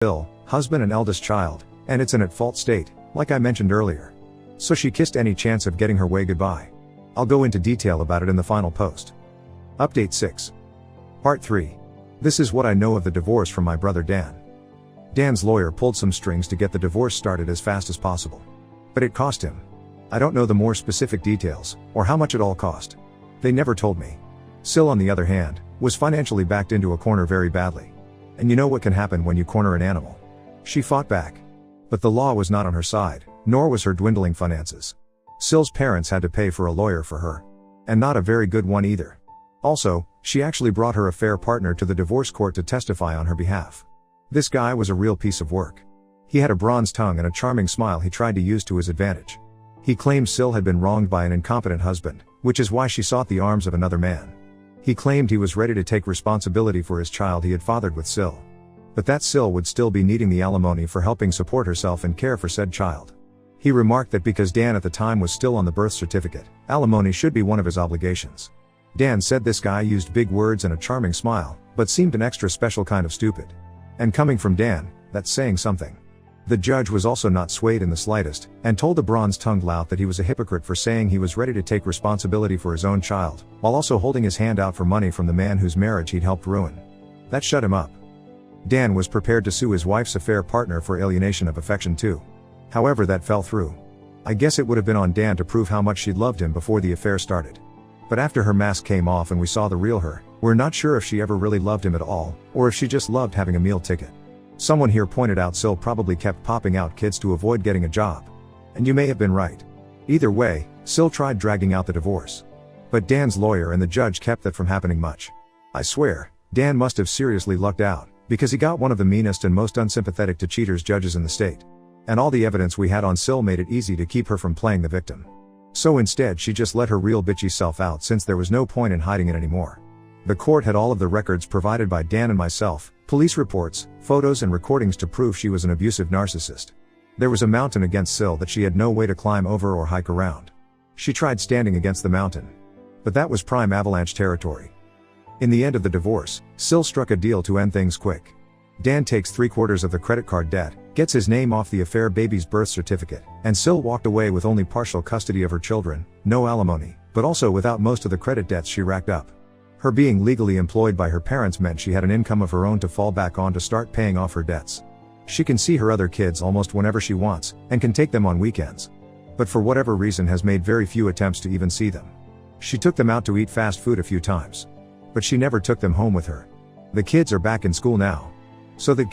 Spiel, husband and eldest child, and it's an at-fault state, like I mentioned earlier. So she kissed any chance of getting her way goodbye. I'll go into detail about it in the final post. Update 6. Part 3. This is what I know of the divorce from my brother Dan. Dan's lawyer pulled some strings to get the divorce started as fast as possible. But it cost him. I don't know the more specific details, or how much it all cost. They never told me. Sil, on the other hand, was financially backed into a corner very badly. And you know what can happen when you corner an animal. She fought back. But the law was not on her side, nor was her dwindling finances. Sil's parents had to pay for a lawyer for her. And not a very good one either. Also, she actually brought her affair partner to the divorce court to testify on her behalf. This guy was a real piece of work. He had a bronze tongue and a charming smile he tried to use to his advantage. He claimed Sil had been wronged by an incompetent husband, which is why she sought the arms of another man. He claimed he was ready to take responsibility for his child he had fathered with Sil. But that Sil would still be needing the alimony for helping support herself and care for said child. He remarked that because Dan at the time was still on the birth certificate, alimony should be one of his obligations. Dan said this guy used big words and a charming smile, but seemed an extra special kind of stupid. And coming from Dan, that's saying something. The judge was also not swayed in the slightest, and told the bronze-tongued lout that he was a hypocrite for saying he was ready to take responsibility for his own child, while also holding his hand out for money from the man whose marriage he'd helped ruin. That shut him up. Dan was prepared to sue his wife's affair partner for alienation of affection too. However, that fell through. I guess it would have been on Dan to prove how much she'd loved him before the affair started. But after her mask came off and we saw the real her, we're not sure if she ever really loved him at all, or if she just loved having a meal ticket. Someone here pointed out Sil probably kept popping out kids to avoid getting a job. And you may have been right. Either way, Sil tried dragging out the divorce. But Dan's lawyer and the judge kept that from happening much. I swear, Dan must have seriously lucked out, because he got one of the meanest and most unsympathetic to cheaters judges in the state. And all the evidence we had on Sil made it easy to keep her from playing the victim. So instead she just let her real bitchy self out since there was no point in hiding it anymore. The court had all of the records provided by Dan and myself, police reports, photos and recordings to prove she was an abusive narcissist. There was a mountain against Sil that she had no way to climb over or hike around. She tried standing against the mountain. But that was prime avalanche territory. In the end of the divorce, Sil struck a deal to end things quick. Dan takes 3/4 of the credit card debt, gets his name off the affair baby's birth certificate, and Sil walked away with only partial custody of her children, no alimony, but also without most of the credit debts she racked up. Her being legally employed by her parents meant she had an income of her own to fall back on to start paying off her debts. She can see her other kids almost whenever she wants, and can take them on weekends. But for whatever reason has made very few attempts to even see them. She took them out to eat fast food a few times. But she never took them home with her. The kids are back in school now. So that